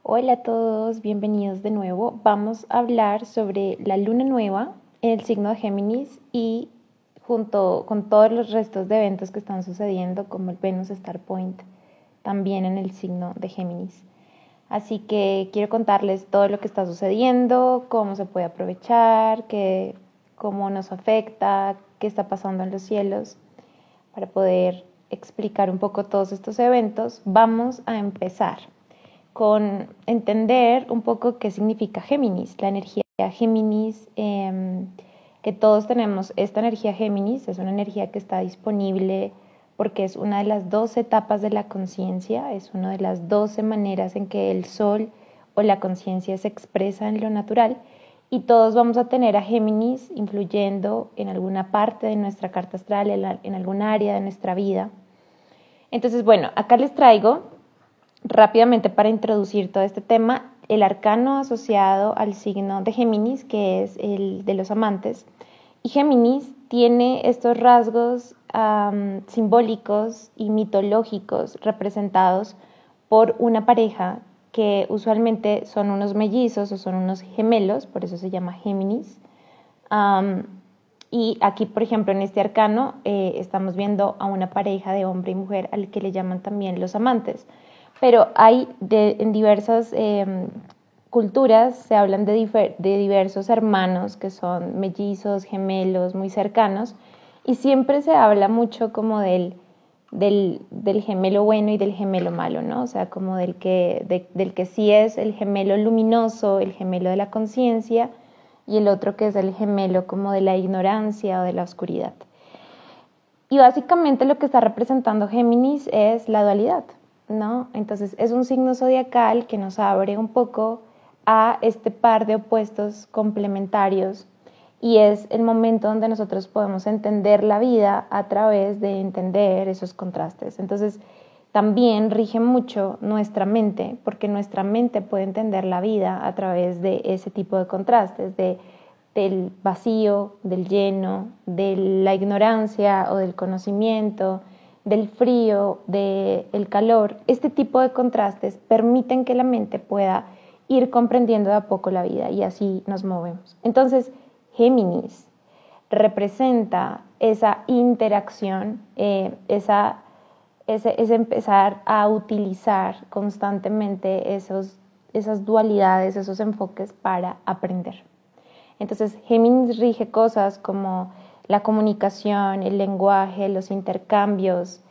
Hola a todos, bienvenidos de nuevo. Vamos a hablar sobre la luna nueva en el signo de Géminis y junto con todos los restos de eventos que están sucediendo, como el Venus Star Point, también en el signo de Géminis. Así que quiero contarles todo lo que está sucediendo, cómo se puede aprovechar, cómo nos afecta, qué está pasando en los cielos. Para poder explicar un poco todos estos eventos, vamos a empezar con entender un poco qué significa Géminis, la energía Géminis, que todos tenemos. Esta energía Géminis es una energía que está disponible porque es una de las 12 etapas de la conciencia, es una de las 12 maneras en que el sol o la conciencia se expresa en lo natural, y todos vamos a tener a Géminis influyendo en alguna parte de nuestra carta astral, en algún área de nuestra vida. Entonces, bueno, acá les traigo rápidamente, para introducir todo este tema, el arcano asociado al signo de Géminis, que es el de los amantes. Y Géminis tiene estos rasgos simbólicos y mitológicos representados por una pareja que usualmente son unos mellizos o son unos gemelos, por eso se llama Géminis. Y aquí, por ejemplo, en este arcano estamos viendo a una pareja de hombre y mujer al que le llaman también los amantes. Pero hay en diversas culturas se hablan de diversos hermanos que son mellizos, gemelos, muy cercanos, y siempre se habla mucho como del gemelo bueno y del gemelo malo, ¿no? O sea, como del que sí es el gemelo luminoso, el gemelo de la conciencia, y el otro que es el gemelo como de la ignorancia o de la oscuridad. Y básicamente lo que está representando Géminis es la dualidad, ¿no? Entonces es un signo zodiacal que nos abre un poco a este par de opuestos complementarios, y es el momento donde nosotros podemos entender la vida a través de entender esos contrastes. Entonces también rige mucho nuestra mente, porque nuestra mente puede entender la vida a través de ese tipo de contrastes, del vacío, del lleno, de la ignorancia o del conocimiento, del frío, del calor. Este tipo de contrastes permiten que la mente pueda ir comprendiendo de a poco la vida, y así nos movemos. Entonces, Géminis representa esa interacción, es empezar a utilizar constantemente esas dualidades, esos enfoques para aprender. Entonces, Géminis rige cosas como la comunicación, el lenguaje, los intercambios.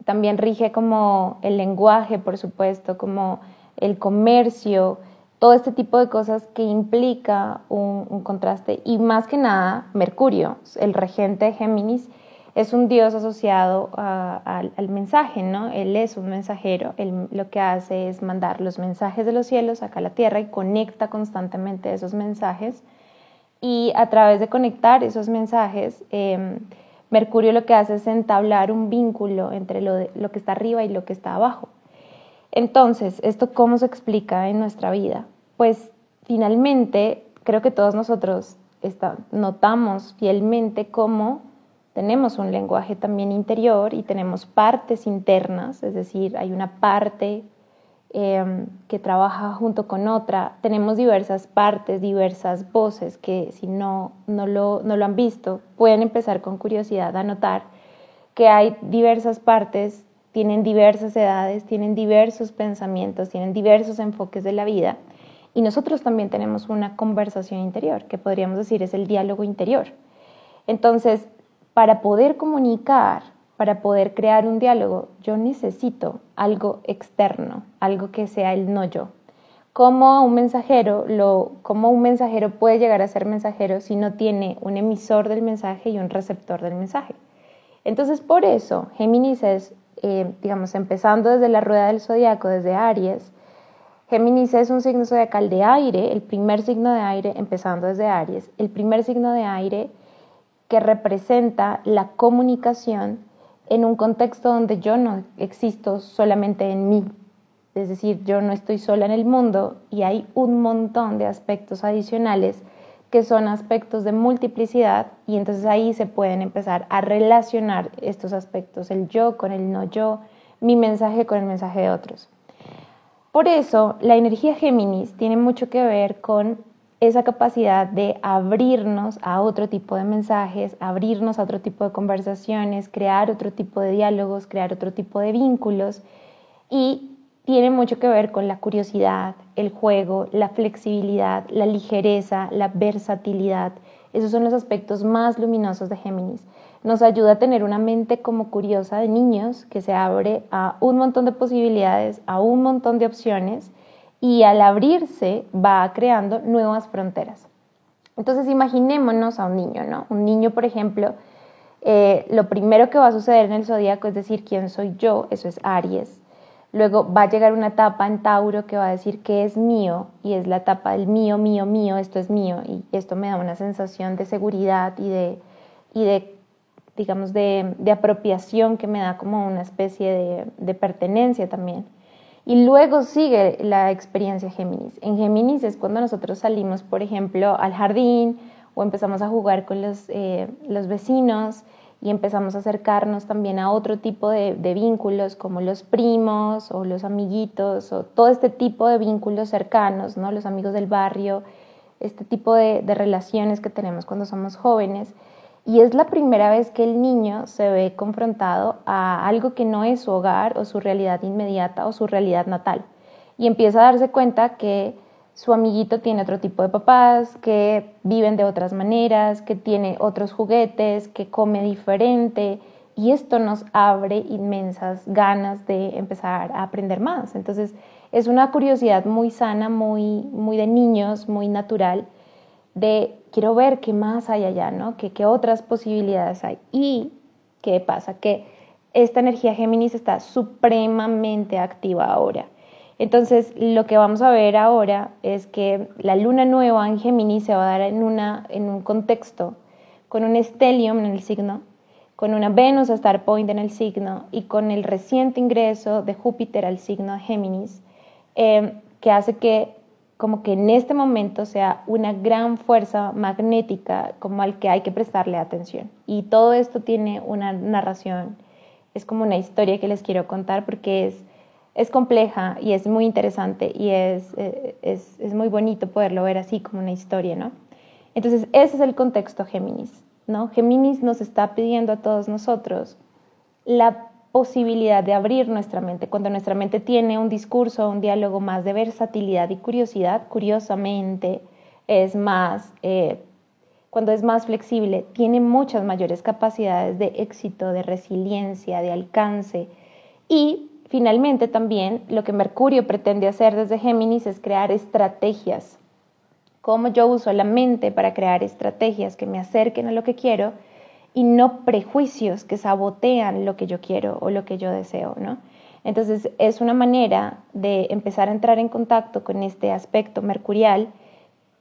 También rige como el lenguaje, por supuesto, como el comercio, todo este tipo de cosas que implica un contraste. Y más que nada, Mercurio, el regente de Géminis, es un dios asociado al mensaje, ¿no? Él es un mensajero, él lo que hace es mandar los mensajes de los cielos acá a la tierra y conecta constantemente esos mensajes. Y a través de conectar esos mensajes, Mercurio lo que hace es entablar un vínculo entre lo que está arriba y lo que está abajo. Entonces, ¿esto cómo se explica en nuestra vida? Pues finalmente creo que todos nosotros notamos fielmente cómo tenemos un lenguaje también interior y tenemos partes internas, es decir, hay una parte que trabaja junto con otra. Tenemos diversas partes, diversas voces que si no lo han visto, pueden empezar con curiosidad a notar que hay diversas partes, tienen diversas edades, tienen diversos pensamientos, tienen diversos enfoques de la vida, y nosotros también tenemos una conversación interior, que podríamos decir es el diálogo interior. Entonces, para poder comunicar, para poder crear un diálogo, yo necesito algo externo, algo que sea el no yo. ¿Cómo un mensajero puede llegar a ser mensajero si no tiene un emisor del mensaje y un receptor del mensaje? Entonces, por eso, Géminis es, empezando desde la rueda del zodiaco, desde Aries, Géminis es un signo zodiacal de aire, el primer signo de aire, empezando desde Aries, el primer signo de aire que representa la comunicación en un contexto donde yo no existo solamente en mí. Es decir, yo no estoy sola en el mundo y hay un montón de aspectos adicionales que son aspectos de multiplicidad, y entonces ahí se pueden empezar a relacionar estos aspectos, el yo con el no yo, mi mensaje con el mensaje de otros. Por eso, la energía Géminis tiene mucho que ver con esa capacidad de abrirnos a otro tipo de mensajes, abrirnos a otro tipo de conversaciones, crear otro tipo de diálogos, crear otro tipo de vínculos, y tiene mucho que ver con la curiosidad, el juego, la flexibilidad, la ligereza, la versatilidad. Esos son los aspectos más luminosos de Géminis. Nos ayuda a tener una mente como curiosa de niños que se abre a un montón de posibilidades, a un montón de opciones, y al abrirse va creando nuevas fronteras. Entonces imaginémonos a un niño, ¿no? Un niño, por ejemplo, lo primero que va a suceder en el zodíaco es decir quién soy yo, eso es Aries. Luego va a llegar una etapa en Tauro que va a decir qué es mío, y es la etapa del mío, mío, mío, esto es mío, y esto me da una sensación de seguridad y de digamos, de apropiación, que me da como una especie de pertenencia también. Y luego sigue la experiencia Géminis. En Géminis es cuando nosotros salimos, por ejemplo, al jardín o empezamos a jugar con los vecinos, y empezamos a acercarnos también a otro tipo de vínculos, como los primos o los amiguitos, o todo este tipo de vínculos cercanos, ¿no? Los amigos del barrio, este tipo de relaciones que tenemos cuando somos jóvenes. Y es la primera vez que el niño se ve confrontado a algo que no es su hogar o su realidad inmediata o su realidad natal. Y empieza a darse cuenta que su amiguito tiene otro tipo de papás, que viven de otras maneras, que tiene otros juguetes, que come diferente. Y esto nos abre inmensas ganas de empezar a aprender más. Entonces es una curiosidad muy sana, muy de niños, muy natural, de quiero ver qué más hay allá, ¿no? ¿Qué otras posibilidades hay? ¿Y qué pasa? Que esta energía Géminis está supremamente activa ahora. Entonces, lo que vamos a ver ahora es que la luna nueva en Géminis se va a dar en un contexto con un stellium en el signo, con una Venus star point en el signo y con el reciente ingreso de Júpiter al signo de Géminis, que hace que como que en este momento sea una gran fuerza magnética como al que hay que prestarle atención. Y todo esto tiene una narración, es como una historia que les quiero contar porque es compleja y es muy interesante, y es muy bonito poderlo ver así como una historia, ¿no? Entonces ese es el contexto Géminis, ¿no? Géminis nos está pidiendo a todos nosotros la posibilidad de abrir nuestra mente. Cuando nuestra mente tiene un discurso, un diálogo más de versatilidad y curiosidad, curiosamente es más, cuando es más flexible, tiene muchas mayores capacidades de éxito, de resiliencia, de alcance. Y finalmente también lo que Mercurio pretende hacer desde Géminis es crear estrategias. Cómo yo uso la mente para crear estrategias que me acerquen a lo que quiero, y no prejuicios que sabotean lo que yo quiero o lo que yo deseo, ¿no? Entonces es una manera de empezar a entrar en contacto con este aspecto mercurial,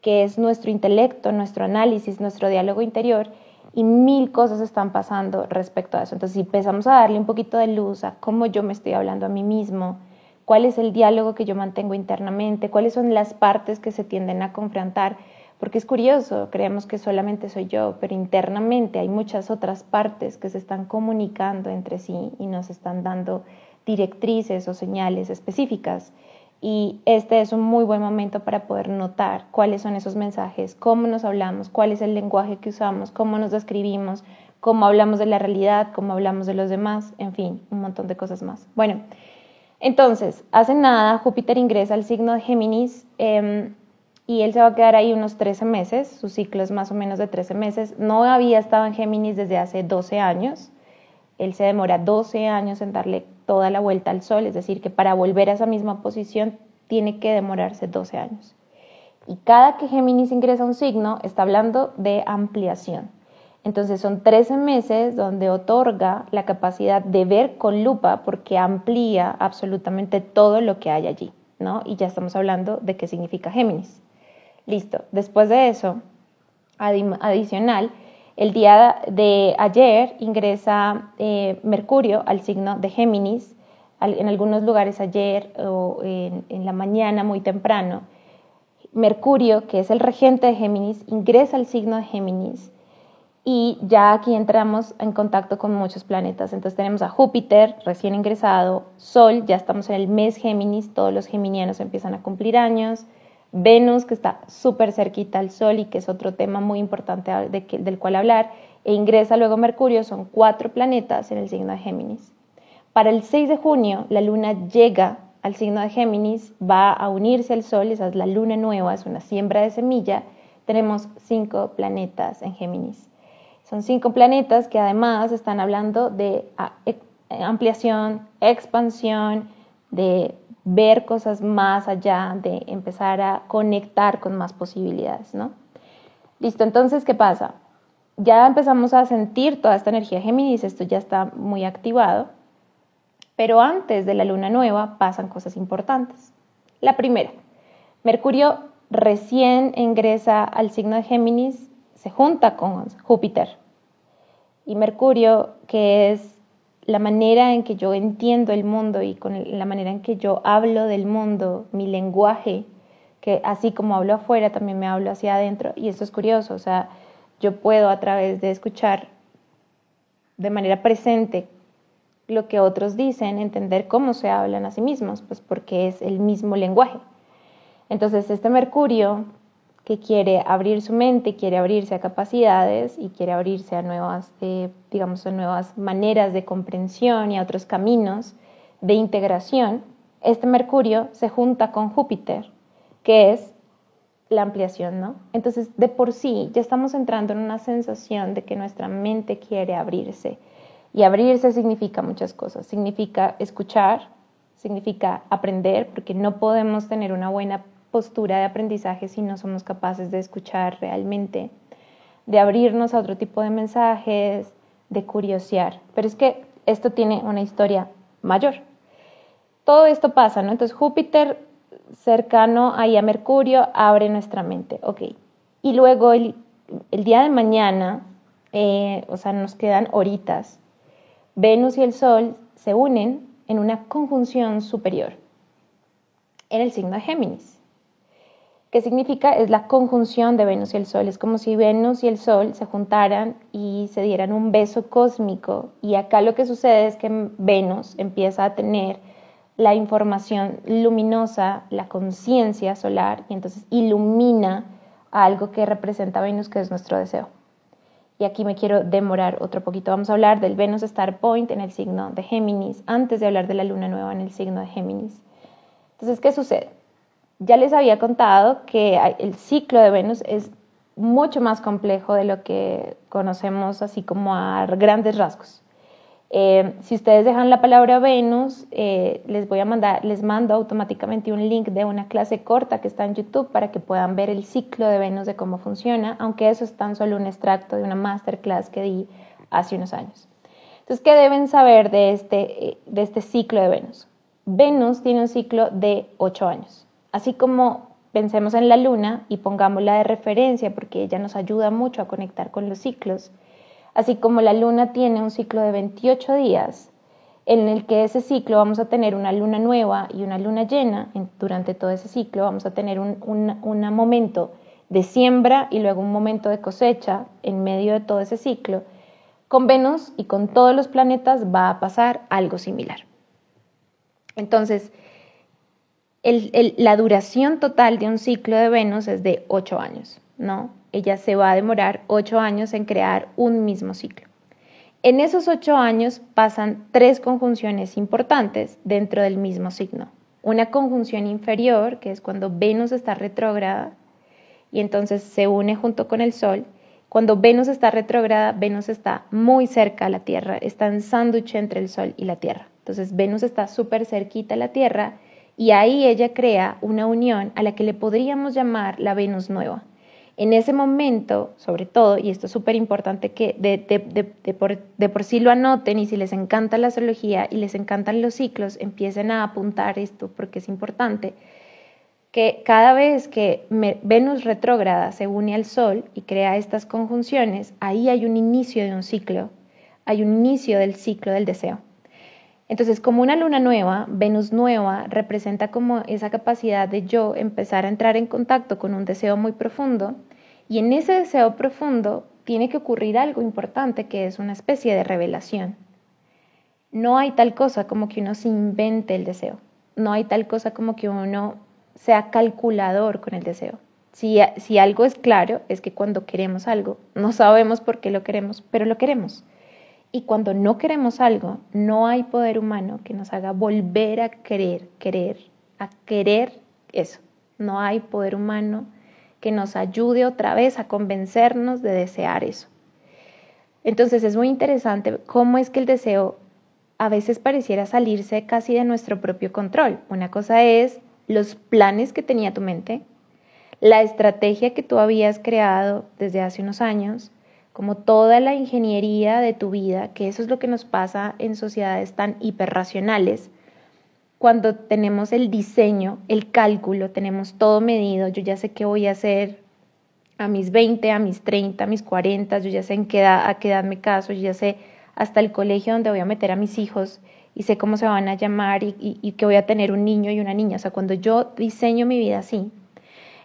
que es nuestro intelecto, nuestro análisis, nuestro diálogo interior, y mil cosas están pasando respecto a eso. Entonces si empezamos a darle un poquito de luz a cómo yo me estoy hablando a mí mismo, cuál es el diálogo que yo mantengo internamente, cuáles son las partes que se tienden a confrontar, porque es curioso, creemos que solamente soy yo, pero internamente hay muchas otras partes que se están comunicando entre sí y nos están dando directrices o señales específicas. Y este es un muy buen momento para poder notar cuáles son esos mensajes, cómo nos hablamos, cuál es el lenguaje que usamos, cómo nos describimos, cómo hablamos de la realidad, cómo hablamos de los demás, en fin, un montón de cosas más. Bueno, entonces, hace nada Júpiter ingresa al signo de Géminis, y él se va a quedar ahí unos 13 meses, su ciclo es más o menos de 13 meses. No había estado en Géminis desde hace 12 años, él se demora 12 años en darle toda la vuelta al Sol, es decir, que para volver a esa misma posición tiene que demorarse 12 años. Y cada que Géminis ingresa a un signo, está hablando de ampliación. Entonces son 13 meses donde otorga la capacidad de ver con lupa, porque amplía absolutamente todo lo que hay allí, ¿no? Y ya estamos hablando de qué significa Géminis. Listo, después de eso, adicional, el día de ayer ingresa Mercurio al signo de Géminis, en algunos lugares ayer o en la mañana muy temprano. Mercurio, que es el regente de Géminis, ingresa al signo de Géminis Y ya aquí entramos en contacto con muchos planetas. Entonces tenemos a Júpiter, recién ingresado, Sol, ya estamos en el mes Géminis, todos los geminianos empiezan a cumplir años, Venus, que está súper cerquita al Sol y que es otro tema muy importante del cual hablar, e ingresa luego Mercurio, son 4 planetas en el signo de Géminis. Para el 6 de junio, la Luna llega al signo de Géminis, va a unirse al Sol, esa es la Luna nueva, es una siembra de semilla, tenemos 5 planetas en Géminis. Son 5 planetas que además están hablando de ampliación, expansión, de ver cosas más allá, de empezar a conectar con más posibilidades, ¿no? Listo, entonces, ¿qué pasa? Ya empezamos a sentir toda esta energía Géminis, esto ya está muy activado, pero antes de la luna nueva pasan cosas importantes. La primera, Mercurio recién ingresa al signo de Géminis, se junta con Júpiter. Y Mercurio, que es la manera en que yo entiendo el mundo y con la manera en que yo hablo del mundo, mi lenguaje, que así como hablo afuera, también me hablo hacia adentro. Y esto es curioso, o sea, yo puedo a través de escuchar de manera presente lo que otros dicen, entender cómo se hablan a sí mismos, pues porque es el mismo lenguaje. Entonces, este Mercurio que quiere abrir su mente, quiere abrirse a capacidades y quiere abrirse a nuevas, a nuevas maneras de comprensión y a otros caminos de integración, este Mercurio se junta con Júpiter, que es la ampliación, ¿no? Entonces, de por sí, ya estamos entrando en una sensación de que nuestra mente quiere abrirse. Y abrirse significa muchas cosas. Significa escuchar, significa aprender, porque no podemos tener una buena postura de aprendizaje si no somos capaces de escuchar realmente, de abrirnos a otro tipo de mensajes, de curiosear. Pero es que esto tiene una historia mayor. Todo esto pasa, ¿no? Entonces Júpiter cercano ahí a Mercurio abre nuestra mente, ok. Y luego el día de mañana, nos quedan horitas, Venus y el Sol se unen en una conjunción superior en el signo de Géminis. ¿Qué significa? Es la conjunción de Venus y el Sol. Es como si Venus y el Sol se juntaran y se dieran un beso cósmico. Y acá lo que sucede es que Venus empieza a tener la información luminosa, la conciencia solar, y entonces ilumina algo que representa a Venus, que es nuestro deseo. Y aquí me quiero demorar otro poquito. Vamos a hablar del Venus Star Point en el signo de Géminis, antes de hablar de la luna nueva en el signo de Géminis. Entonces, ¿qué sucede? Ya les había contado que el ciclo de Venus es mucho más complejo de lo que conocemos así como a grandes rasgos. Si ustedes dejan la palabra Venus, les mando automáticamente un link de una clase corta que está en YouTube para que puedan ver el ciclo de Venus, de cómo funciona, aunque eso es tan solo un extracto de una masterclass que di hace unos años. Entonces, ¿qué deben saber de este ciclo de Venus? Venus tiene un ciclo de 8 años. Así como pensemos en la luna y pongámosla de referencia porque ella nos ayuda mucho a conectar con los ciclos, así como la luna tiene un ciclo de 28 días, en el que ese ciclo vamos a tener una luna nueva y una luna llena, durante todo ese ciclo vamos a tener un momento de siembra y luego un momento de cosecha en medio de todo ese ciclo. Con Venus y con todos los planetas va a pasar algo similar. Entonces, la duración total de un ciclo de Venus es de 8 años, ¿no? Ella se va a demorar 8 años en crear un mismo ciclo. En esos 8 años pasan 3 conjunciones importantes dentro del mismo signo. Una conjunción inferior, que es cuando Venus está retrógrada y entonces se une junto con el Sol. Cuando Venus está retrógrada, Venus está muy cerca a la Tierra, está en sándwich entre el Sol y la Tierra. Entonces Venus está súper cerquita a la Tierra y ahí ella crea una unión a la que le podríamos llamar la Venus nueva. En ese momento, sobre todo, y esto es súper importante que de por sí lo anoten, y si les encanta la astrología y les encantan los ciclos, empiecen a apuntar esto porque es importante, que cada vez que Venus retrógrada se une al Sol y crea estas conjunciones, ahí hay un inicio de un ciclo, hay un inicio del ciclo del deseo. Entonces, como una luna nueva, Venus nueva representa como esa capacidad de yo empezar a entrar en contacto con un deseo muy profundo, y en ese deseo profundo tiene que ocurrir algo importante que es una especie de revelación. No hay tal cosa como que uno se invente el deseo. No hay tal cosa como que uno sea calculador con el deseo. Si algo es claro, es que cuando queremos algo, no sabemos por qué lo queremos, pero lo queremos. Y cuando no queremos algo, no hay poder humano que nos haga volver a querer eso. No hay poder humano que nos ayude otra vez a convencernos de desear eso. Entonces es muy interesante cómo es que el deseo a veces pareciera salirse casi de nuestro propio control. Una cosa es los planes que tenía tu mente, la estrategia que tú habías creado desde hace unos años, como toda la ingeniería de tu vida, que eso es lo que nos pasa en sociedades tan hiperracionales. Cuando tenemos el diseño, el cálculo, tenemos todo medido, yo ya sé qué voy a hacer a mis 20, a mis 30, a mis 40, yo ya sé a qué edad me caso, yo ya sé hasta el colegio donde voy a meter a mis hijos y sé cómo se van a llamar y que voy a tener un niño y una niña. O sea, cuando yo diseño mi vida así,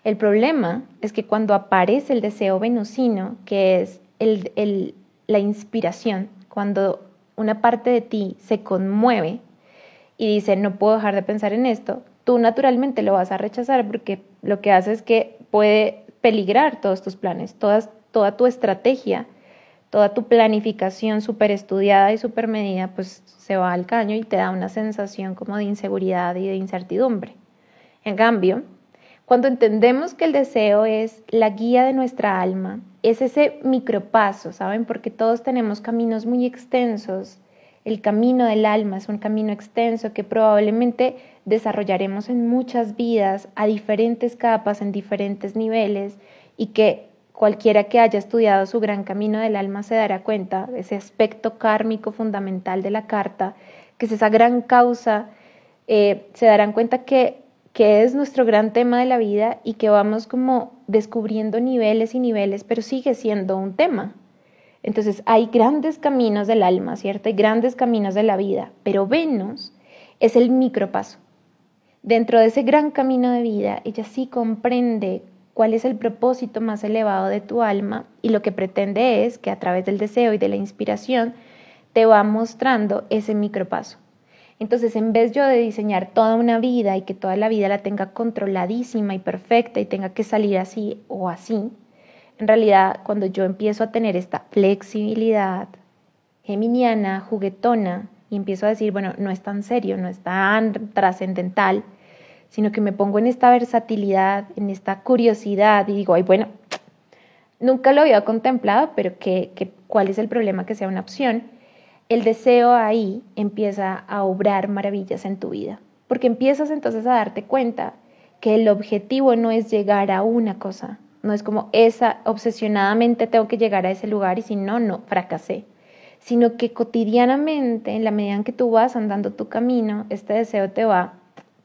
el problema es que cuando aparece el deseo venusino, que es la inspiración, cuando una parte de ti se conmueve y dice, no puedo dejar de pensar en esto, tú naturalmente lo vas a rechazar porque lo que hace es que puede peligrar todos tus planes, toda tu estrategia, toda tu planificación súper estudiada y súper medida, pues se va al caño y te da una sensación como de inseguridad y de incertidumbre. En cambio, cuando entendemos que el deseo es la guía de nuestra alma, es ese micropaso, ¿saben? Porque todos tenemos caminos muy extensos. El camino del alma es un camino extenso que probablemente desarrollaremos en muchas vidas a diferentes capas, en diferentes niveles, y que cualquiera que haya estudiado su gran camino del alma se dará cuenta de ese aspecto kármico fundamental de la carta, que es esa gran causa, se darán cuenta que es nuestro gran tema de la vida y que vamos como descubriendo niveles y niveles, pero sigue siendo un tema. Entonces hay grandes caminos del alma, ¿cierto? Hay grandes caminos de la vida, pero Venus es el micropaso. Dentro de ese gran camino de vida, ella sí comprende cuál es el propósito más elevado de tu alma y lo que pretende es que a través del deseo y de la inspiración te va mostrando ese micropaso. Entonces, en vez yo de diseñar toda una vida y que toda la vida la tenga controladísima y perfecta y tenga que salir así o así, en realidad, cuando yo empiezo a tener esta flexibilidad geminiana, juguetona, y empiezo a decir, bueno, no es tan serio, no es tan trascendental, sino que me pongo en esta versatilidad, en esta curiosidad, y digo, ay, bueno, nunca lo había contemplado, pero ¿cuál es el problema que sea una opción? El deseo ahí empieza a obrar maravillas en tu vida, porque empiezas entonces a darte cuenta que el objetivo no es llegar a una cosa, no es como obsesionadamente tengo que llegar a ese lugar y si no, fracasé, sino que cotidianamente, en la medida en que tú vas andando tu camino, este deseo te va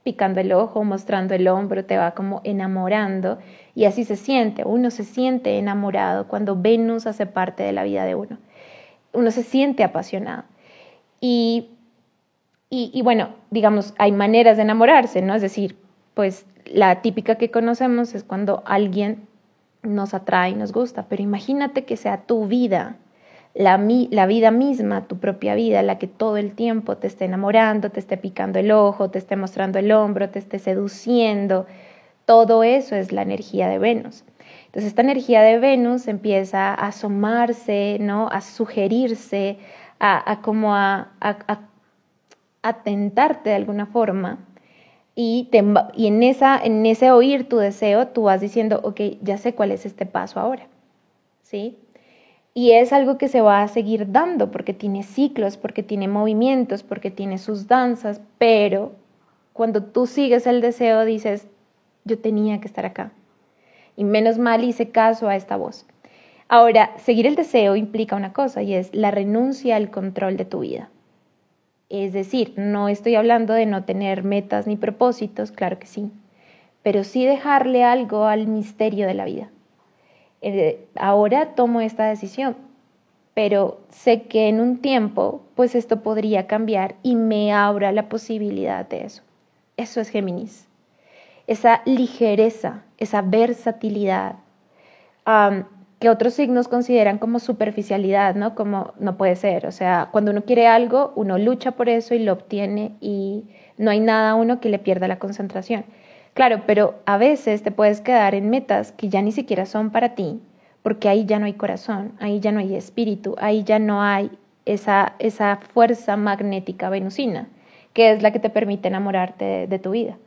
picando el ojo, mostrando el hombro, te va como enamorando y así se siente, uno se siente enamorado cuando Venus hace parte de la vida de uno. Uno se siente apasionado. Y bueno, digamos, hay maneras de enamorarse, ¿no? Es decir, pues la típica que conocemos es cuando alguien nos atrae y nos gusta, pero imagínate que sea tu vida, la vida misma, tu propia vida, la que todo el tiempo te esté enamorando, te esté picando el ojo, te esté mostrando el hombro, te esté seduciendo. Todo eso es la energía de Venus. Entonces esta energía de Venus empieza a asomarse, ¿no? A sugerirse, a tentarte de alguna forma y en ese oír tu deseo tú vas diciendo, ok, ya sé cuál es este paso ahora, ¿sí? Y es algo que se va a seguir dando porque tiene ciclos, porque tiene movimientos, porque tiene sus danzas, pero cuando tú sigues el deseo dices, yo tenía que estar acá. Y menos mal hice caso a esta voz. Ahora, seguir el deseo implica una cosa y es la renuncia al control de tu vida. Es decir, no estoy hablando de no tener metas ni propósitos, claro que sí, pero sí dejarle algo al misterio de la vida. Ahora tomo esta decisión, pero sé que en un tiempo, pues esto podría cambiar y me abra la posibilidad de eso. Eso es Géminis. Esa ligereza, esa versatilidad. que otros signos consideran como superficialidad, ¿no? Como no puede ser, o sea, cuando uno quiere algo, uno lucha por eso y lo obtiene y no hay nada a uno que le pierda la concentración. Claro, pero a veces te puedes quedar en metas que ya ni siquiera son para ti, porque ahí ya no hay corazón, ahí ya no hay espíritu, ahí ya no hay esa fuerza magnética venusina, que es la que te permite enamorarte de tu vida.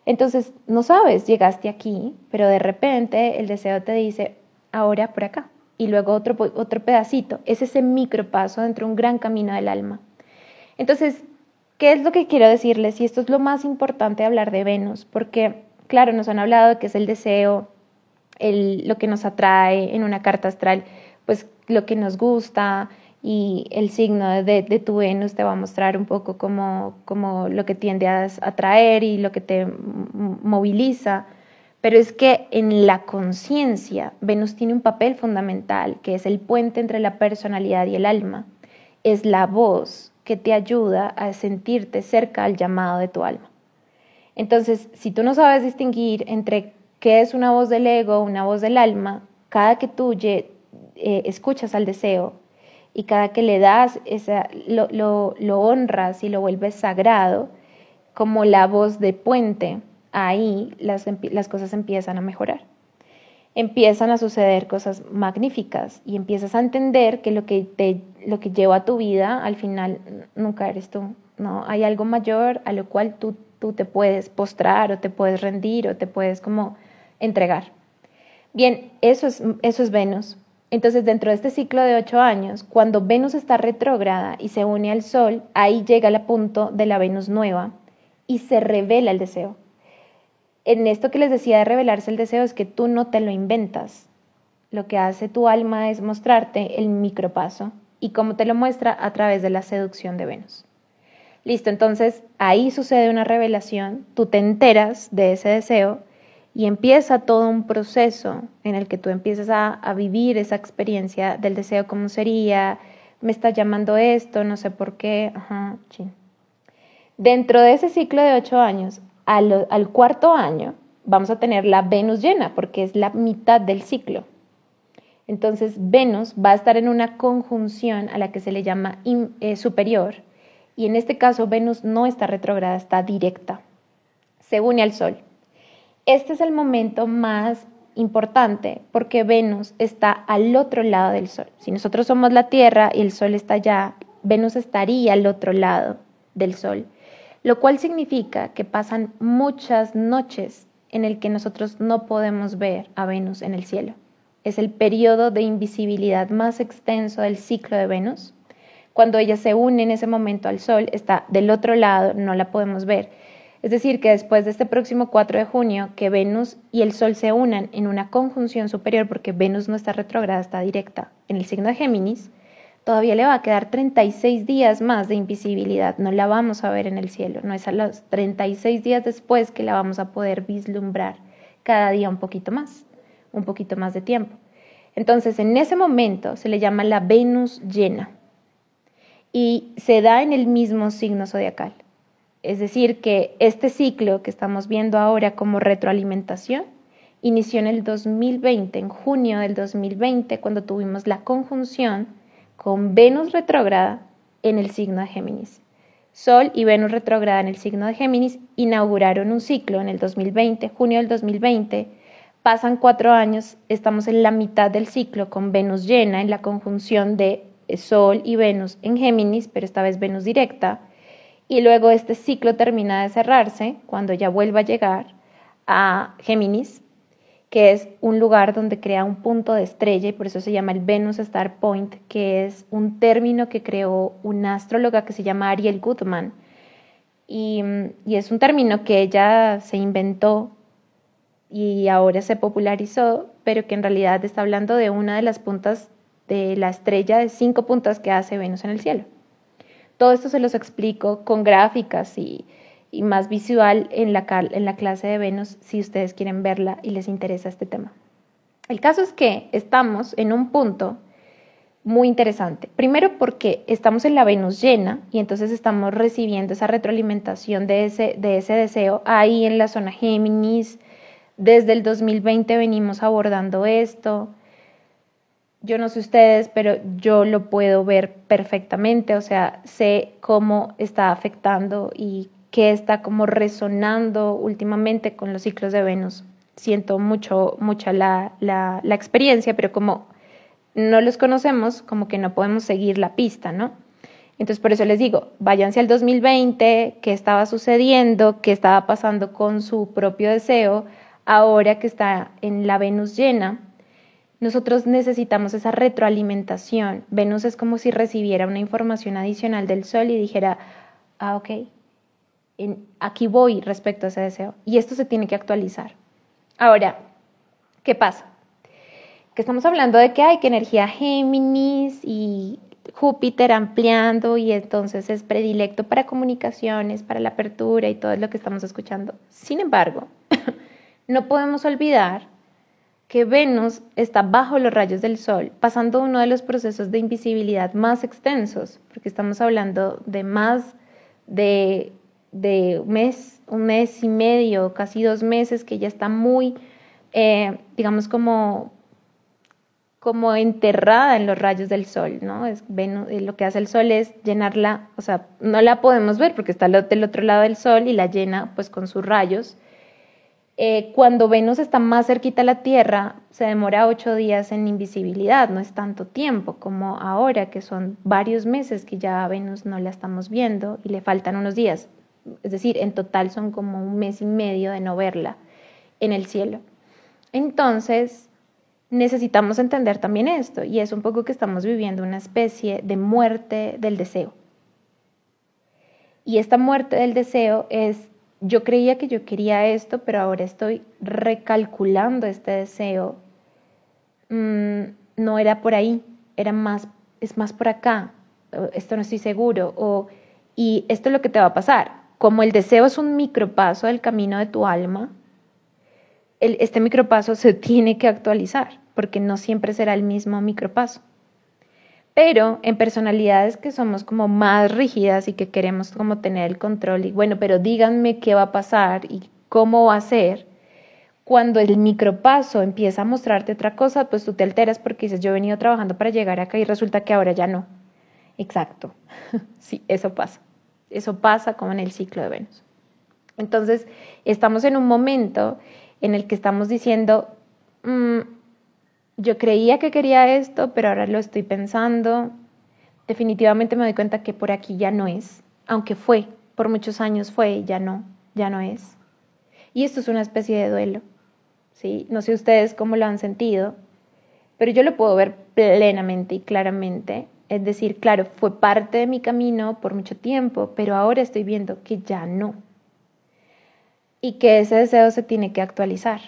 Entonces, no sabes, llegaste aquí, pero de repente el deseo te dice, ahora por acá, y luego otro pedacito. Es ese micropaso dentro de un gran camino del alma. Entonces, ¿qué es lo que quiero decirles? Y esto es lo más importante de hablar de Venus, porque, claro, nos han hablado de que es el deseo, lo que nos atrae en una carta astral, pues lo que nos gusta, y el signo de tu Venus te va a mostrar un poco como lo que tiende a atraer y lo que te moviliza. Pero es que en la conciencia, Venus tiene un papel fundamental, que es el puente entre la personalidad y el alma. Es la voz que te ayuda a sentirte cerca al llamado de tu alma. Entonces, si tú no sabes distinguir entre qué es una voz del ego o una voz del alma, cada que tú escuchas al deseo y cada que le das, lo honras y lo vuelves sagrado, como la voz de puente, ahí las cosas empiezan a mejorar. Empiezan a suceder cosas magníficas y empiezas a entender que lo que lleva a tu vida al final nunca eres tú, ¿no? Hay algo mayor a lo cual tú te puedes postrar o te puedes rendir o te puedes como entregar. Bien, eso es Venus. Entonces, dentro de este ciclo de 8 años, cuando Venus está retrógrada y se une al Sol, ahí llega el punto de la Venus nueva y se revela el deseo. En esto que les decía de revelarse el deseo es que tú no te lo inventas. Lo que hace tu alma es mostrarte el micropaso y cómo te lo muestra a través de la seducción de Venus. Listo, entonces ahí sucede una revelación, tú te enteras de ese deseo y empieza todo un proceso en el que tú empiezas a vivir esa experiencia del deseo, cómo sería, me está llamando esto, no sé por qué, Dentro de ese ciclo de 8 años, al cuarto año, vamos a tener la Venus llena, porque es la mitad del ciclo. Entonces, Venus va a estar en una conjunción a la que se le llama superior, y en este caso Venus no está retrógrada, está directa, se une al Sol. Este es el momento más importante porque Venus está al otro lado del Sol. Si nosotros somos la Tierra y el Sol está allá, Venus estaría al otro lado del Sol, lo cual significa que pasan muchas noches en el que nosotros no podemos ver a Venus en el cielo. Es el periodo de invisibilidad más extenso del ciclo de Venus. Cuando ella se une en ese momento al Sol, está del otro lado, no la podemos ver. Es decir, que después de este próximo 4 de junio, que Venus y el Sol se unan en una conjunción superior, porque Venus no está retrógrada, está directa en el signo de Géminis, todavía le va a quedar 36 días más de invisibilidad. No la vamos a ver en el cielo, no es a los 36 días después que la vamos a poder vislumbrar cada día un poquito más de tiempo. Entonces, en ese momento se le llama la Venus llena y se da en el mismo signo zodiacal. Es decir, que este ciclo que estamos viendo ahora como retroalimentación inició en el 2020, en junio del 2020, cuando tuvimos la conjunción con Venus retrógrada en el signo de Géminis. Sol y Venus retrógrada en el signo de Géminis inauguraron un ciclo en el 2020, junio del 2020. Pasan 4 años, estamos en la mitad del ciclo con Venus llena en la conjunción de Sol y Venus en Géminis, pero esta vez Venus directa. Y luego este ciclo termina de cerrarse cuando ya vuelva a llegar a Géminis, que es un lugar donde crea un punto de estrella y por eso se llama el Venus Star Point, que es un término que creó una astróloga que se llama Ariel Gutman. Y es un término que ella se inventó y ahora se popularizó, pero que en realidad está hablando de una de las puntas de la estrella de 5 puntas que hace Venus en el cielo. Todo esto se los explico con gráficas y más visual en la clase de Venus, si ustedes quieren verla y les interesa este tema. El caso es que estamos en un punto muy interesante. Primero porque estamos en la Venus llena y entonces estamos recibiendo esa retroalimentación de ese deseo ahí en la zona Géminis. Desde el 2020 venimos abordando esto. yo no sé ustedes, pero yo lo puedo ver perfectamente, o sea, sé cómo está afectando y qué está como resonando últimamente con los ciclos de Venus. Siento mucha la experiencia, pero como no los conocemos, como que no podemos seguir la pista, ¿no? Entonces, por eso les digo, váyanse al 2020, qué estaba sucediendo, qué estaba pasando con su propio deseo, ahora que está en la Venus llena. Nosotros necesitamos esa retroalimentación. Venus es como si recibiera una información adicional del Sol y dijera, ah, ok, aquí voy respecto a ese deseo. Y esto se tiene que actualizar. Ahora, ¿qué pasa? Que estamos hablando de que hay que energía Géminis y Júpiter ampliando y entonces es predilecto para comunicaciones, para la apertura y todo lo que estamos escuchando. Sin embargo, no podemos olvidar que Venus está bajo los rayos del Sol, pasando uno de los procesos de invisibilidad más extensos, porque estamos hablando de más de un mes y medio, casi 2 meses, que ya está muy, digamos, como enterrada en los rayos del Sol, ¿no? Venus, lo que hace el Sol es llenarla, o sea, no la podemos ver porque está del otro lado del Sol y la llena pues con sus rayos. Cuando Venus está más cerquita a la Tierra, se demora 8 días en invisibilidad, no es tanto tiempo como ahora, que son varios meses que ya a Venus no la estamos viendo y le faltan unos días. Es decir, en total son como 1 mes y medio de no verla en el cielo. Entonces, necesitamos entender también esto, y es un poco que estamos viviendo una especie de muerte del deseo. Y esta muerte del deseo es, yo creía que yo quería esto, pero ahora estoy recalculando este deseo. No era por ahí, es más por acá, esto no estoy seguro, y esto es lo que te va a pasar. Como el deseo es un micropaso del camino de tu alma, este micropaso se tiene que actualizar, porque no siempre será el mismo micropaso. Pero en personalidades que somos como más rígidas y que queremos como tener el control, y bueno, pero díganme qué va a pasar y cómo va a ser, cuando el micropaso empieza a mostrarte otra cosa, pues tú te alteras porque dices, yo he venido trabajando para llegar acá y resulta que ahora ya no. Exacto, sí, eso pasa. Eso pasa como en el ciclo de Venus. Entonces, estamos en un momento en el que estamos diciendo, yo creía que quería esto, pero ahora lo estoy pensando. Definitivamente me doy cuenta que por aquí ya no es, aunque por muchos años fue, ya no es. Y esto es una especie de duelo, ¿sí? No sé ustedes cómo lo han sentido, pero yo lo puedo ver plenamente y claramente. Es decir, claro, fue parte de mi camino por mucho tiempo, pero ahora estoy viendo que ya no. Y que ese deseo se tiene que actualizar.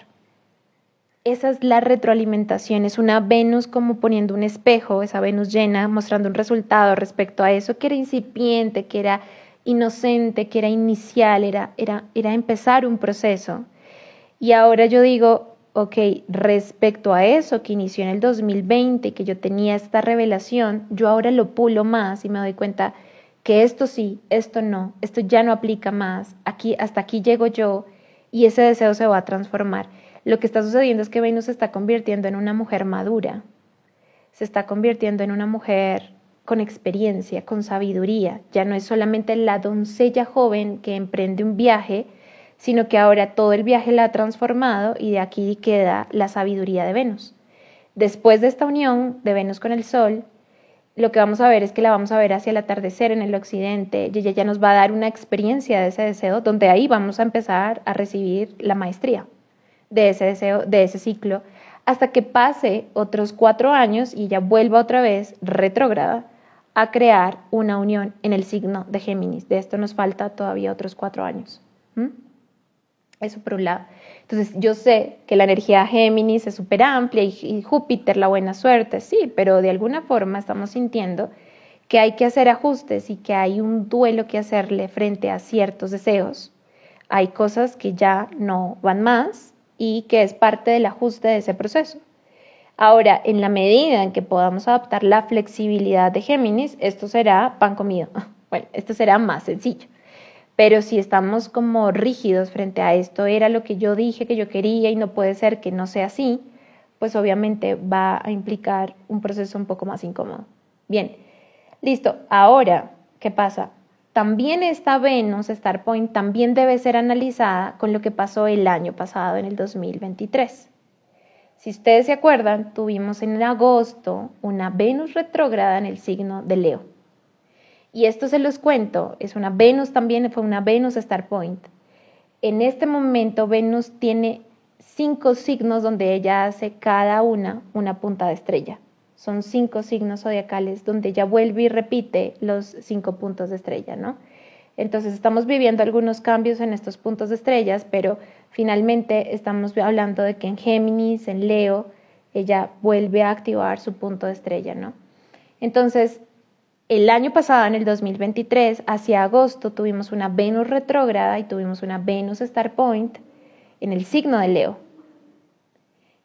Esa es la retroalimentación, es una Venus como poniendo un espejo, esa Venus llena, mostrando un resultado respecto a eso que era incipiente, que era inocente, que era inicial, era empezar un proceso. Y ahora yo digo, ok, respecto a eso que inició en el 2020, que yo tenía esta revelación, yo ahora lo pulo más y me doy cuenta que esto sí, esto no, esto ya no aplica más, hasta aquí llego yo y ese deseo se va a transformar. Lo que está sucediendo es que Venus se está convirtiendo en una mujer madura, se está convirtiendo en una mujer con experiencia, con sabiduría. Ya no es solamente la doncella joven que emprende un viaje, sino que ahora todo el viaje la ha transformado y de aquí queda la sabiduría de Venus. Después de esta unión de Venus con el Sol, lo que vamos a ver es que la vamos a ver hacia el atardecer en el occidente y ella ya nos va a dar una experiencia de ese deseo, donde ahí vamos a empezar a recibir la maestría de ese deseo, de ese ciclo, hasta que pase otros 4 años y ella vuelva otra vez retrógrada a crear una unión en el signo de Géminis. De esto nos falta todavía otros 4 años. Eso por un lado. Entonces yo sé que la energía Géminis es súper amplia y Júpiter, la buena suerte, sí, pero de alguna forma estamos sintiendo que hay que hacer ajustes y que hay un duelo que hacerle frente a ciertos deseos. Hay cosas que ya no van más y que es parte del ajuste de ese proceso. Ahora, en la medida en que podamos adaptar la flexibilidad de Géminis, esto será pan comido. Bueno, esto será más sencillo. Pero si estamos como rígidos frente a esto, era lo que yo dije que yo quería y no puede ser que no sea así, pues obviamente va a implicar un proceso un poco más incómodo. Bien, listo. Ahora, ¿qué pasa? También esta Venus Star Point también debe ser analizada con lo que pasó el año pasado, en el 2023. Si ustedes se acuerdan, tuvimos en agosto una Venus retrógrada en el signo de Leo. Y esto se los cuento, es una Venus también, fue una Venus Star Point. En este momento Venus tiene 5 signos donde ella hace cada una punta de estrella. Son 5 signos zodiacales donde ella vuelve y repite los 5 puntos de estrella, ¿no? Entonces estamos viviendo algunos cambios en estos puntos de estrellas, pero finalmente estamos hablando de que en Géminis, en Leo, ella vuelve a activar su punto de estrella, ¿no? Entonces, el año pasado, en el 2023, hacia agosto, tuvimos una Venus retrógrada y tuvimos una Venus Star Point en el signo de Leo.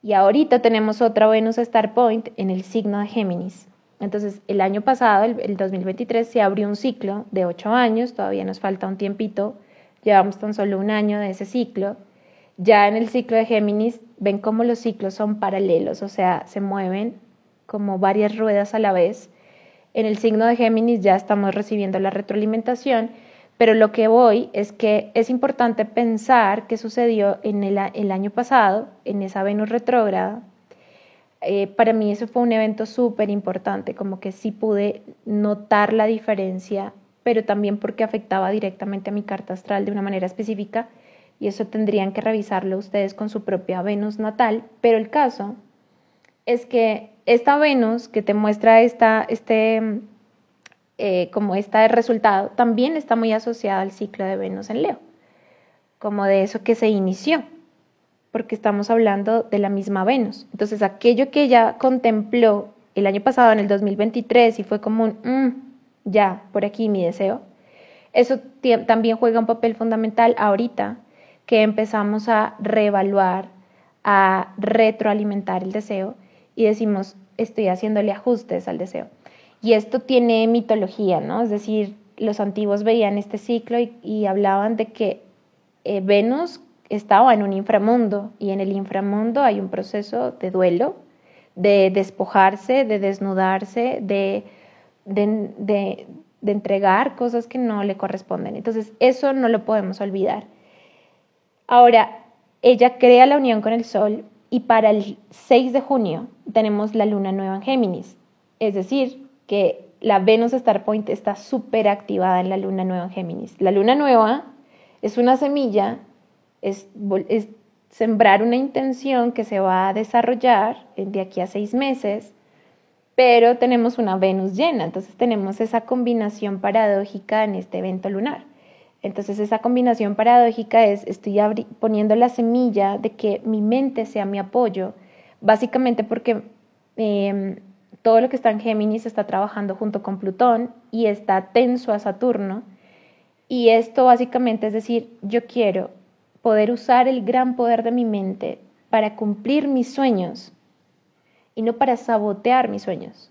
Y ahorita tenemos otra Venus Star Point en el signo de Géminis. Entonces, el año pasado, el 2023, se abrió un ciclo de 8 años, todavía nos falta un tiempito, llevamos tan solo un año de ese ciclo. Ya en el ciclo de Géminis, ven cómo los ciclos son paralelos, o sea, se mueven como varias ruedas a la vez. En el signo de Géminis ya estamos recibiendo la retroalimentación, pero lo que voy es que es importante pensar qué sucedió en el año pasado, en esa Venus retrógrada. Para mí eso fue un evento súper importante, como que sí pude notar la diferencia, pero también porque afectaba directamente a mi carta astral de una manera específica, y eso tendrían que revisarlo ustedes con su propia Venus natal, pero el caso es que esta Venus que te muestra como este resultado también está muy asociada al ciclo de Venus en Leo, como de eso que se inició, porque estamos hablando de la misma Venus. Entonces, aquello que ella contempló el año pasado, en el 2023, y fue como ya, por aquí mi deseo, eso también juega un papel fundamental ahorita que empezamos a reevaluar, a retroalimentar el deseo y decimos, estoy haciéndole ajustes al deseo. Y esto tiene mitología, ¿no? Es decir, los antiguos veían este ciclo y hablaban de que Venus estaba en un inframundo y en el inframundo hay un proceso de duelo, de despojarse, de desnudarse, de entregar cosas que no le corresponden. Entonces, eso no lo podemos olvidar. Ahora, ella crea la unión con el Sol y para el 6 de junio tenemos la luna nueva en Géminis. Es decir, que la Venus Star Point está súper activada en la luna nueva en Géminis. La luna nueva es una semilla, es sembrar una intención que se va a desarrollar de aquí a 6 meses, pero tenemos una Venus llena, entonces tenemos esa combinación paradójica en este evento lunar. Entonces esa combinación paradójica es, estoy poniendo la semilla de que mi mente sea mi apoyo, básicamente porque todo lo que está en Géminis está trabajando junto con Plutón y está tenso a Saturno. Y esto básicamente es decir, yo quiero poder usar el gran poder de mi mente para cumplir mis sueños y no para sabotear mis sueños.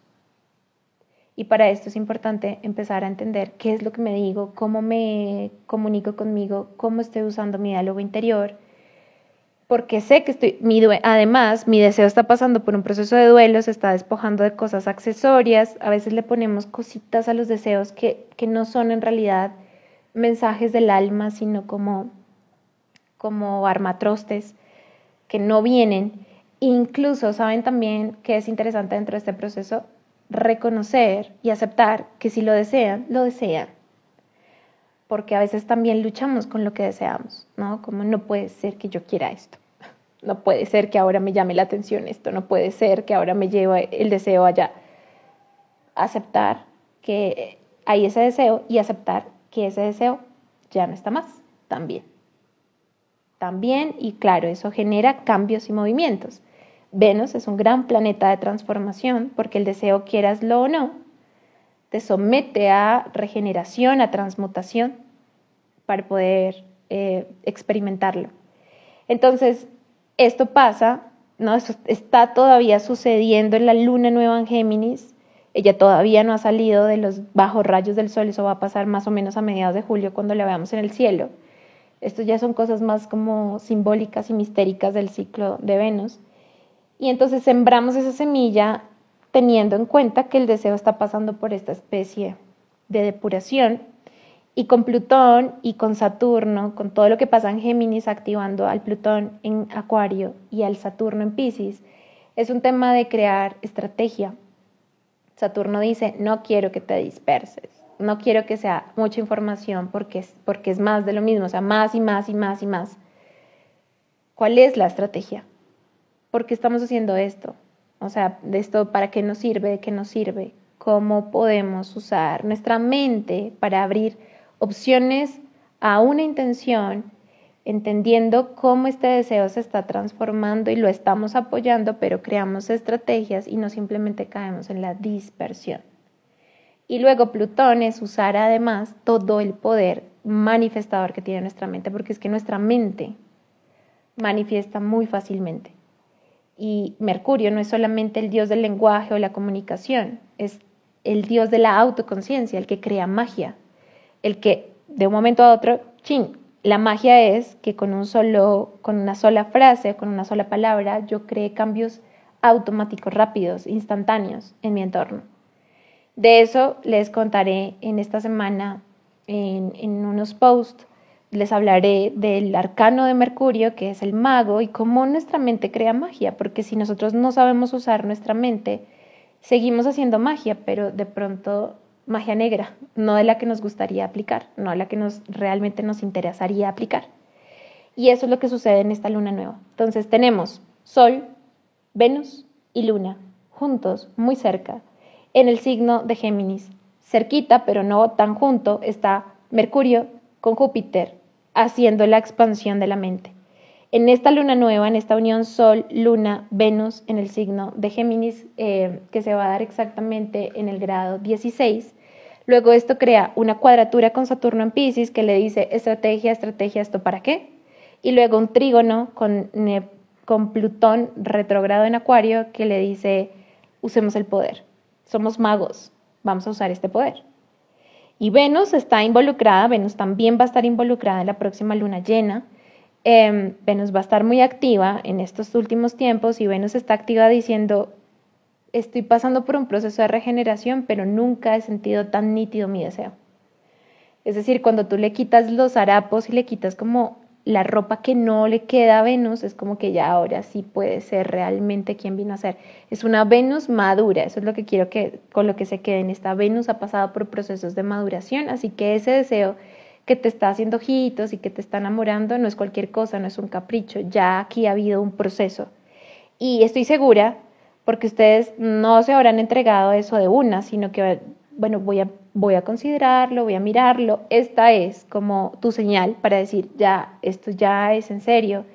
Y para esto es importante empezar a entender qué es lo que me digo, cómo me comunico conmigo, cómo estoy usando mi diálogo interior, porque sé que además mi deseo está pasando por un proceso de duelo, se está despojando de cosas accesorias, a veces le ponemos cositas a los deseos que no son en realidad mensajes del alma, sino como armatrostes que no vienen. Incluso saben también que es interesante dentro de este proceso reconocer y aceptar que si lo desean, lo desean. Porque a veces también luchamos con lo que deseamos, ¿no? Como no puede ser que yo quiera esto, no puede ser que ahora me llame la atención esto, no puede ser que ahora me lleve el deseo allá. Aceptar que hay ese deseo y aceptar que ese deseo ya no está más, también. También, y claro, eso genera cambios y movimientos. Venus es un gran planeta de transformación porque el deseo, quieraslo o no, te somete a regeneración, a transmutación para poder experimentarlo. Entonces, esto pasa, ¿no? Esto está todavía sucediendo en la luna nueva en Géminis. Ella todavía no ha salido de los bajos rayos del sol, eso va a pasar más o menos a mediados de julio cuando la veamos en el cielo. Esto ya son cosas más como simbólicas y mistéricas del ciclo de Venus. Y entonces sembramos esa semilla teniendo en cuenta que el deseo está pasando por esta especie de depuración. Y con Plutón y con Saturno, con todo lo que pasa en Géminis, activando al Plutón en Acuario y al Saturno en Piscis, es un tema de crear estrategia. Saturno dice, no quiero que te disperses, no quiero que sea mucha información porque es más de lo mismo, o sea, más y más y más y más. ¿Cuál es la estrategia? ¿Por qué estamos haciendo esto? O sea, de esto, ¿para qué nos sirve? ¿De qué nos sirve? ¿Cómo podemos usar nuestra mente para abrir opciones a una intención, entendiendo cómo este deseo se está transformando y lo estamos apoyando, pero creamos estrategias y no simplemente caemos en la dispersión? Y luego Plutón es usar además todo el poder manifestador que tiene nuestra mente, porque es que nuestra mente manifiesta muy fácilmente. Y Mercurio no es solamente el dios del lenguaje o la comunicación, es el dios de la autoconciencia, el que crea magia, el que de un momento a otro, la magia es que con una sola frase, con una sola palabra, yo cree cambios automáticos, rápidos, instantáneos en mi entorno. De eso les contaré en esta semana en unos posts. Les hablaré del arcano de Mercurio, que es el mago, y cómo nuestra mente crea magia, porque si nosotros no sabemos usar nuestra mente, seguimos haciendo magia, pero de pronto magia negra, no de la que nos gustaría aplicar, no de la que realmente nos interesaría aplicar. Y eso es lo que sucede en esta luna nueva. Entonces tenemos Sol, Venus y Luna juntos, muy cerca, en el signo de Géminis. Cerquita, pero no tan junto, está Mercurio con Júpiter, haciendo la expansión de la mente. En esta luna nueva, en esta unión Sol, Luna, Venus, en el signo de Géminis, que se va a dar exactamente en el grado 16, luego esto crea una cuadratura con Saturno en Piscis que le dice estrategia, estrategia, ¿esto para qué? Y luego un trígono con Plutón retrógrado en Acuario que le dice usemos el poder, somos magos, vamos a usar este poder. Y Venus está involucrada, Venus también va a estar involucrada en la próxima luna llena. Venus va a estar muy activa en estos últimos tiempos y Venus está activa diciendo, estoy pasando por un proceso de regeneración, pero nunca he sentido tan nítido mi deseo. Es decir, cuando tú le quitas los harapos y le quitas como la ropa que no le queda a Venus, es como que ya ahora sí puede ser realmente quien vino a ser. Es una Venus madura, eso es lo que quiero que con lo que se queden. Esta Venus ha pasado por procesos de maduración, así que ese deseo que te está haciendo ojitos y que te está enamorando no es cualquier cosa, no es un capricho, ya aquí ha habido un proceso. Y estoy segura, porque ustedes no se habrán entregado eso de una, sino que, bueno, voy a considerarlo, voy a mirarlo. Esta es como tu señal para decir, ya, esto ya es en serio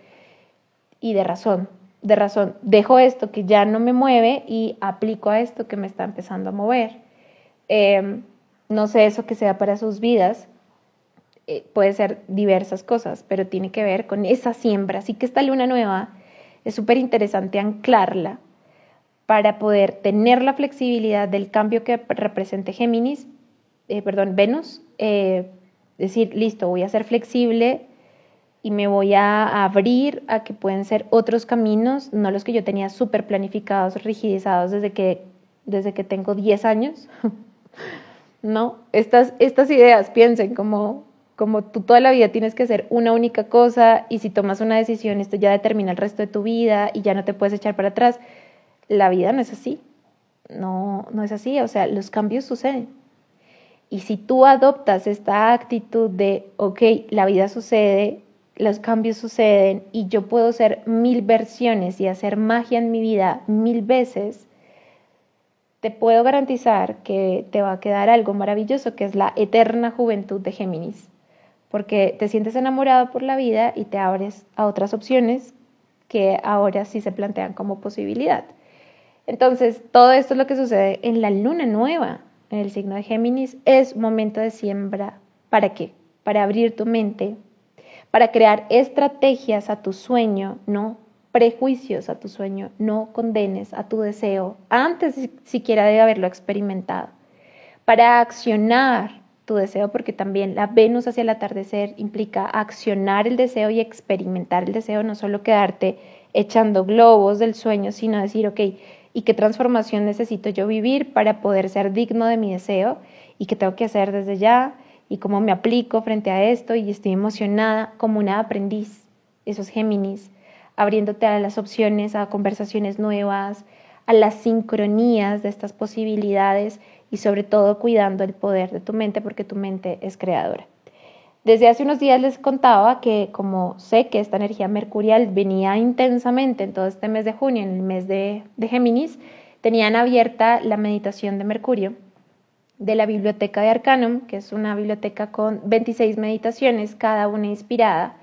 y de razón. Dejo esto que ya no me mueve y aplico a esto que me está empezando a mover. No sé eso que sea para sus vidas, puede ser diversas cosas, pero tiene que ver con esa siembra. Así que esta luna nueva es súper interesante anclarla para poder tener la flexibilidad del cambio que represente Venus, decir, listo, voy a ser flexible y me voy a abrir a que pueden ser otros caminos, no los que yo tenía súper planificados, rigidizados desde que tengo 10 años. No, estas ideas, piensen como tú toda la vida tienes que hacer una única cosa y si tomas una decisión, esto ya determina el resto de tu vida y ya no te puedes echar para atrás. La vida no es así, no es así, o sea, los cambios suceden. Y si tú adoptas esta actitud de, ok, la vida sucede, los cambios suceden y yo puedo ser 1000 versiones y hacer magia en mi vida 1000 veces, te puedo garantizar que te va a quedar algo maravilloso, que es la eterna juventud de Géminis, porque te sientes enamorado por la vida y te abres a otras opciones que ahora sí se plantean como posibilidad. Entonces, todo esto es lo que sucede en la luna nueva, en el signo de Géminis, es momento de siembra. ¿Para qué? Para abrir tu mente, para crear estrategias a tu sueño, no prejuicios a tu sueño, no condenes a tu deseo antes siquiera de haberlo experimentado, para accionar tu deseo, porque también la Venus hacia el atardecer implica accionar el deseo y experimentar el deseo, no solo quedarte echando globos del sueño, sino decir, ok, ¿y qué transformación necesito yo vivir para poder ser digno de mi deseo? ¿Y qué tengo que hacer desde ya? ¿Y cómo me aplico frente a esto? Y estoy emocionada como una aprendiz, esos Géminis, abriéndote a las opciones, a conversaciones nuevas, a las sincronías de estas posibilidades y sobre todo cuidando el poder de tu mente porque tu mente es creadora. Desde hace unos días les contaba que como sé que esta energía mercurial venía intensamente en todo este mes de junio, en el mes de Géminis, tenían abierta la meditación de Mercurio de la biblioteca de Arcanum, que es una biblioteca con 26 meditaciones, cada una inspirada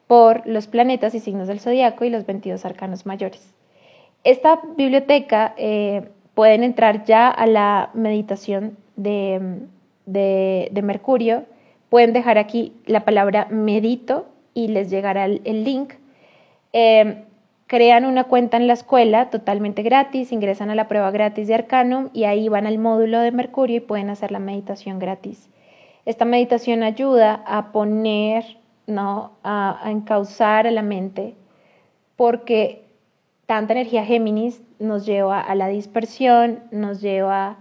por los planetas y signos del zodiaco y los 22 arcanos mayores. Esta biblioteca pueden entrar ya a la meditación de Mercurio. Pueden dejar aquí la palabra medito y les llegará el link. Crean una cuenta en la escuela totalmente gratis, ingresan a la prueba gratis de Arcanum y ahí van al módulo de Mercurio y pueden hacer la meditación gratis. Esta meditación ayuda a poner, ¿no?, a encauzar a la mente, porque tanta energía Géminis nos lleva a la dispersión, nos lleva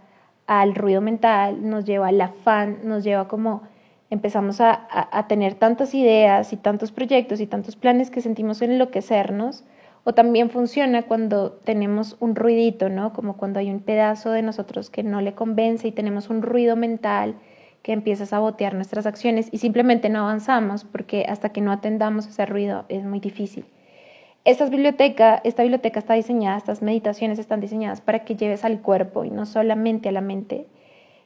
al ruido mental, nos lleva al afán, nos lleva como empezamos a tener tantas ideas y tantos proyectos y tantos planes que sentimos enloquecernos. O también funciona cuando tenemos un ruidito, ¿no? Como cuando hay un pedazo de nosotros que no le convence y tenemos un ruido mental que empieza a sabotear nuestras acciones y simplemente no avanzamos porque hasta que no atendamos ese ruido es muy difícil. Esta biblioteca está diseñada, estas meditaciones están diseñadas para que lleves al cuerpo y no solamente a la mente.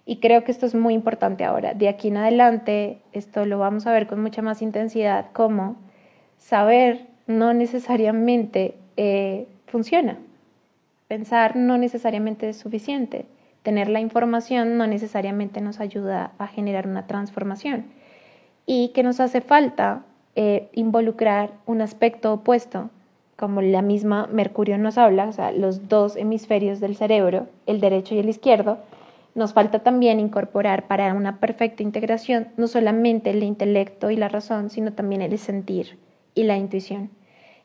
Y creo que esto es muy importante ahora. De aquí en adelante, esto lo vamos a ver con mucha más intensidad, cómo saber no necesariamente funciona. Pensar no necesariamente es suficiente. Tener la información no necesariamente nos ayuda a generar una transformación. Y que nos hace falta involucrar un aspecto opuesto, como la misma Mercurio nos habla, o sea, los dos hemisferios del cerebro, el derecho y el izquierdo. Nos falta también incorporar para una perfecta integración no solamente el intelecto y la razón, sino también el sentir y la intuición.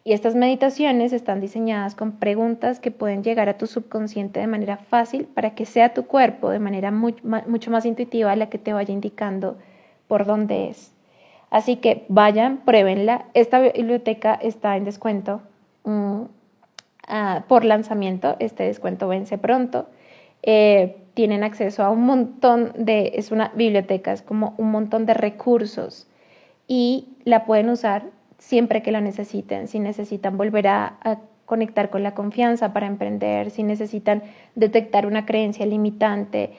Y estas meditaciones están diseñadas con preguntas que pueden llegar a tu subconsciente de manera fácil para que sea tu cuerpo de manera mucho más intuitiva la que te vaya indicando por dónde es. Así que vayan, pruébenla. Esta biblioteca está en descuento por lanzamiento. Este descuento vence pronto. Tienen acceso a un montón es una biblioteca, es como un montón de recursos y la pueden usar siempre que lo necesiten, si necesitan volver a conectar con la confianza para emprender, si necesitan detectar una creencia limitante,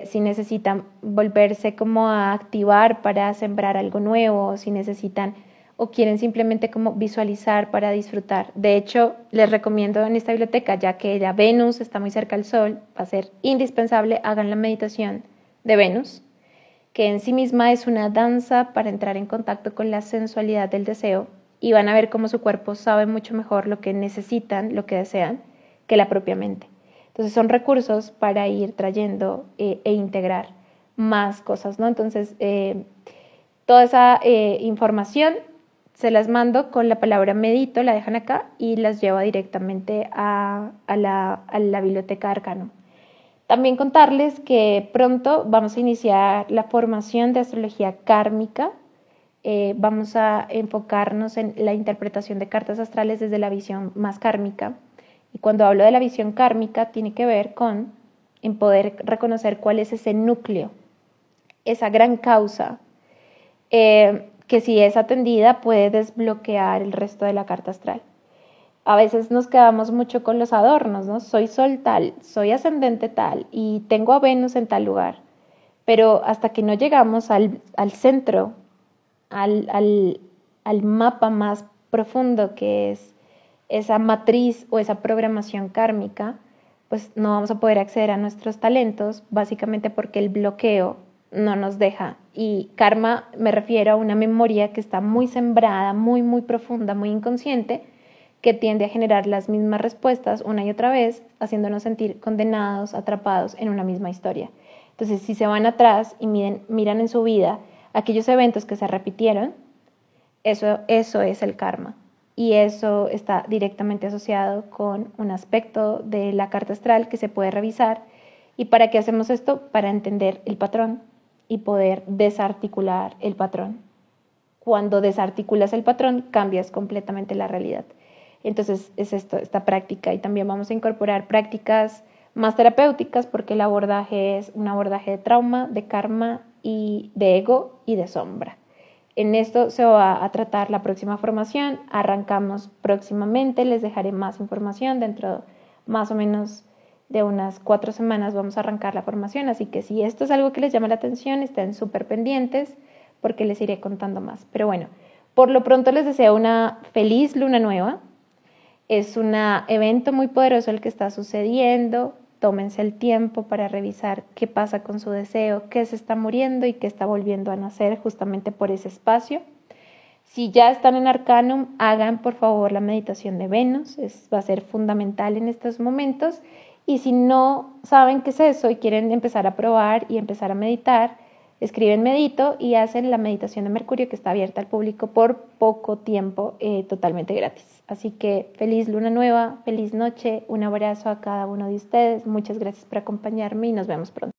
si necesitan volverse como a activar para sembrar algo nuevo, si necesitan o quieren simplemente como visualizar para disfrutar. De hecho, les recomiendo en esta biblioteca, ya que la Venus está muy cerca al Sol, va a ser indispensable, hagan la meditación de Venus, que en sí misma es una danza para entrar en contacto con la sensualidad del deseo y van a ver cómo su cuerpo sabe mucho mejor lo que necesitan, lo que desean, que la propia mente. Entonces son recursos para ir trayendo e integrar más cosas, ¿no? Entonces, toda esa información se las mando con la palabra medito, la dejan acá y las lleva directamente a la biblioteca de Arcanum. También contarles que pronto vamos a iniciar la formación de astrología kármica. Vamos a enfocarnos en la interpretación de cartas astrales desde la visión más kármica. Y cuando hablo de la visión kármica tiene que ver con en poder reconocer cuál es ese núcleo, esa gran causa, que si es atendida puede desbloquear el resto de la carta astral. A veces nos quedamos mucho con los adornos, ¿no? Soy sol tal, soy ascendente tal y tengo a Venus en tal lugar. Pero hasta que no llegamos al centro, al mapa más profundo que es esa matriz o esa programación kármica, pues no vamos a poder acceder a nuestros talentos, básicamente porque el bloqueo no nos deja. Y karma me refiero a una memoria que está muy sembrada, muy, muy profunda, muy inconsciente, que tiende a generar las mismas respuestas una y otra vez, haciéndonos sentir condenados, atrapados en una misma historia. Entonces, si se van atrás y miran en su vida aquellos eventos que se repitieron, eso es el karma. y eso está directamente asociado con un aspecto de la carta astral que se puede revisar. ¿Y para qué hacemos esto? Para entender el patrón y poder desarticular el patrón. Cuando desarticulas el patrón, cambias completamente la realidad. Entonces es esta práctica, y también vamos a incorporar prácticas más terapéuticas porque el abordaje es un abordaje de trauma, de karma y de ego y de sombra. En esto se va a tratar la próxima formación. Arrancamos próximamente, les dejaré más información. Dentro más o menos de unas 4 semanas vamos a arrancar la formación, así que si esto es algo que les llama la atención, estén súper pendientes porque les iré contando más. Pero bueno, por lo pronto les deseo una feliz luna nueva. Es un evento muy poderoso el que está sucediendo. Tómense el tiempo para revisar qué pasa con su deseo, qué se está muriendo y qué está volviendo a nacer justamente por ese espacio. Si ya están en Arcanum, hagan por favor la meditación de Venus, va a ser fundamental en estos momentos. Y si no saben qué es eso y quieren empezar a probar y empezar a meditar, escriben Medito y hacen la meditación de Mercurio, que está abierta al público por poco tiempo, totalmente gratis. Así que feliz luna nueva, feliz noche, un abrazo a cada uno de ustedes, muchas gracias por acompañarme y nos vemos pronto.